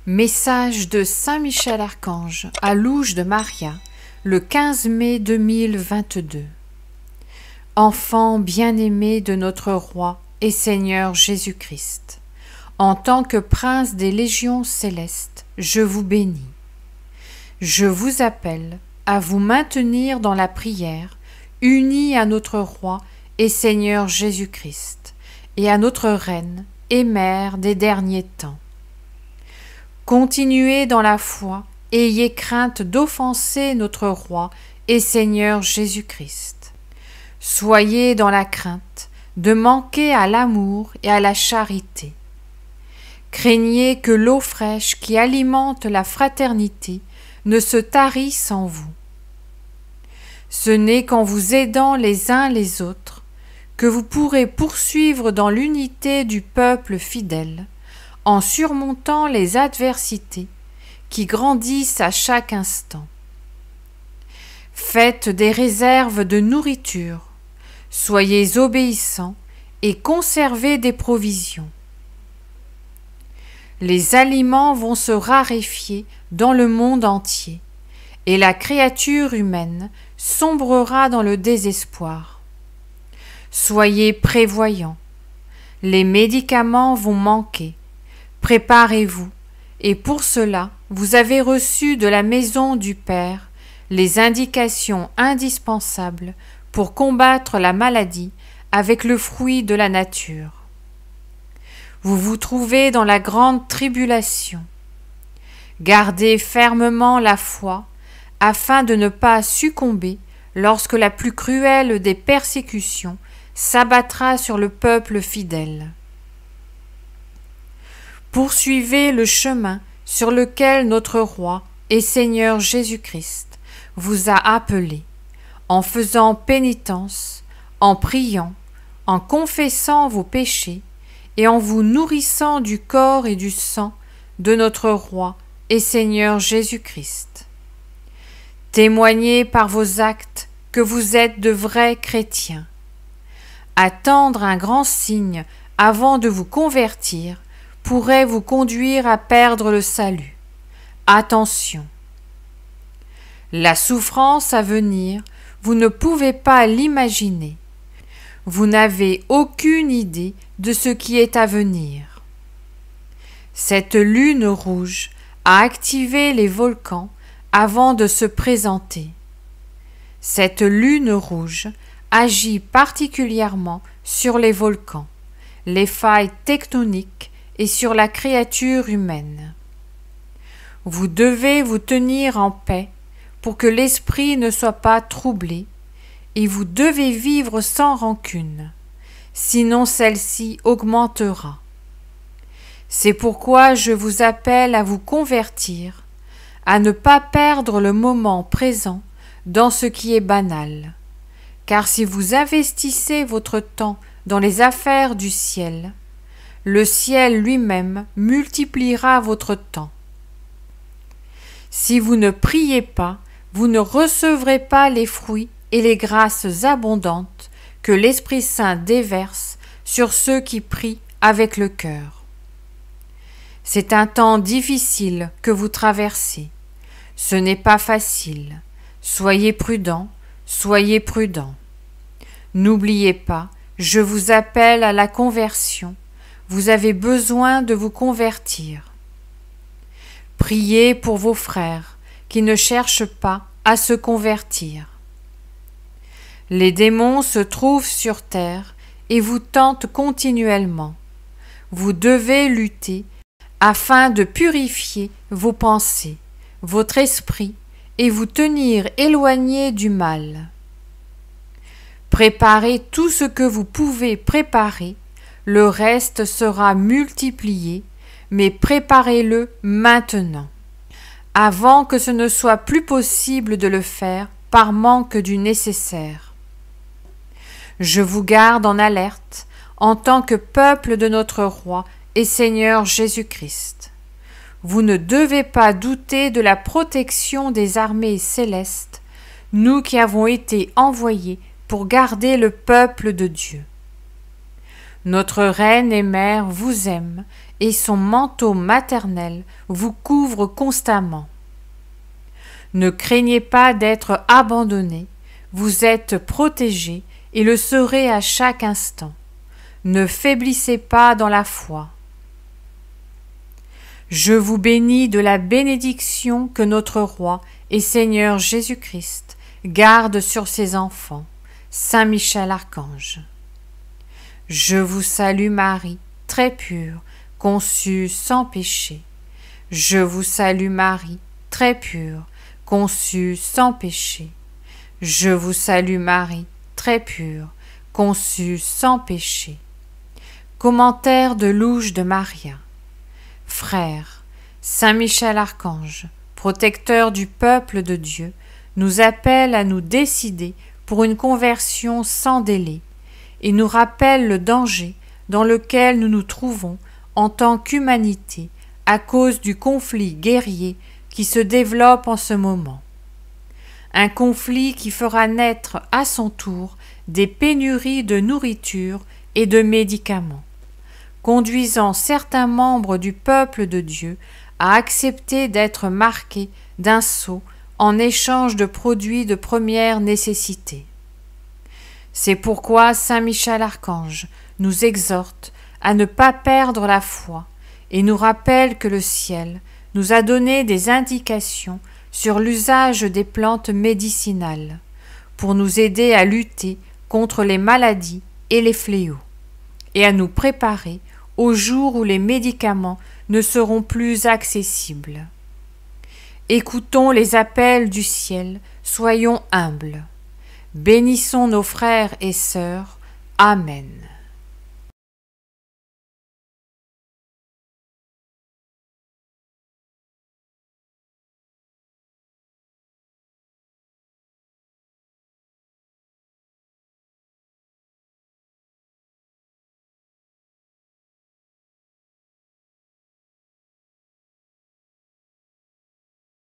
Message de Saint Michel Archange à Louge de Maria, le 15 mai 2022. Enfant bien-aimé de notre Roi et Seigneur Jésus-Christ, en tant que prince des légions célestes, je vous bénis. Je vous appelle à vous maintenir dans la prière, unis à notre Roi et Seigneur Jésus-Christ, et à notre Reine et Mère des derniers temps. Continuez dans la foi, et ayez crainte d'offenser notre Roi et Seigneur Jésus-Christ. Soyez dans la crainte de manquer à l'amour et à la charité. Craignez que l'eau fraîche qui alimente la fraternité ne se tarisse en vous. Ce n'est qu'en vous aidant les uns les autres que vous pourrez poursuivre dans l'unité du peuple fidèle, en surmontant les adversités qui grandissent à chaque instant. Faites des réserves de nourriture, soyez obéissants et conservez des provisions. Les aliments vont se raréfier dans le monde entier, et la créature humaine sombrera dans le désespoir. Soyez prévoyants, les médicaments vont manquer. Préparez-vous, et pour cela, vous avez reçu de la maison du Père les indications indispensables pour combattre la maladie avec le fruit de la nature. Vous vous trouvez dans la grande tribulation. Gardez fermement la foi afin de ne pas succomber lorsque la plus cruelle des persécutions s'abattra sur le peuple fidèle. Poursuivez le chemin sur lequel notre Roi et Seigneur Jésus-Christ vous a appelé, en faisant pénitence, en priant, en confessant vos péchés et en vous nourrissant du corps et du sang de notre Roi et Seigneur Jésus-Christ. Témoignez par vos actes que vous êtes de vrais chrétiens. Attendre un grand signe avant de vous convertir pourrait vous conduire à perdre le salut. Attention! La souffrance à venir, vous ne pouvez pas l'imaginer. Vous n'avez aucune idée de ce qui est à venir. Cette lune rouge a activé les volcans avant de se présenter. Cette lune rouge agit particulièrement sur les volcans, les failles tectoniques et sur la créature humaine. Vous devez vous tenir en paix pour que l'esprit ne soit pas troublé, et vous devez vivre sans rancune, sinon celle-ci augmentera. C'est pourquoi je vous appelle à vous convertir, à ne pas perdre le moment présent dans ce qui est banal, car si vous investissez votre temps dans les affaires du ciel, le ciel lui-même multipliera votre temps. Si vous ne priez pas, vous ne recevrez pas les fruits et les grâces abondantes que l'Esprit Saint déverse sur ceux qui prient avec le cœur. C'est un temps difficile que vous traversez. Ce n'est pas facile. Soyez prudents, soyez prudents. N'oubliez pas, je vous appelle à la conversion. Vous avez besoin de vous convertir. Priez pour vos frères qui ne cherchent pas à se convertir. Les démons se trouvent sur terre et vous tentent continuellement. Vous devez lutter afin de purifier vos pensées, votre esprit et vous tenir éloigné du mal. Préparez tout ce que vous pouvez préparer. Le reste sera multiplié, mais préparez-le maintenant, avant que ce ne soit plus possible de le faire par manque du nécessaire. Je vous garde en alerte en tant que peuple de notre Roi et Seigneur Jésus-Christ. Vous ne devez pas douter de la protection des armées célestes, nous qui avons été envoyés pour garder le peuple de Dieu. Notre Reine et Mère vous aime et son manteau maternel vous couvre constamment. Ne craignez pas d'être abandonnés, vous êtes protégés et le serez à chaque instant. Ne faiblissez pas dans la foi. Je vous bénis de la bénédiction que notre Roi et Seigneur Jésus-Christ garde sur ses enfants. Saint Michel Archange. Je vous salue Marie, très pure, conçue sans péché. Je vous salue Marie, très pure, conçue sans péché. Je vous salue Marie, très pure, conçue sans péché. Commentaire de Louche de Maria. Frères, Saint Michel Archange, protecteur du peuple de Dieu, nous appelle à nous décider pour une conversion sans délai et nous rappelle le danger dans lequel nous nous trouvons en tant qu'humanité à cause du conflit guerrier qui se développe en ce moment. Un conflit qui fera naître à son tour des pénuries de nourriture et de médicaments, conduisant certains membres du peuple de Dieu à accepter d'être marqués d'un sceau en échange de produits de première nécessité. C'est pourquoi Saint Michel Archange nous exhorte à ne pas perdre la foi et nous rappelle que le ciel nous a donné des indications sur l'usage des plantes médicinales pour nous aider à lutter contre les maladies et les fléaux et à nous préparer au jour où les médicaments ne seront plus accessibles. Écoutons les appels du ciel, soyons humbles. Bénissons nos frères et sœurs. Amen.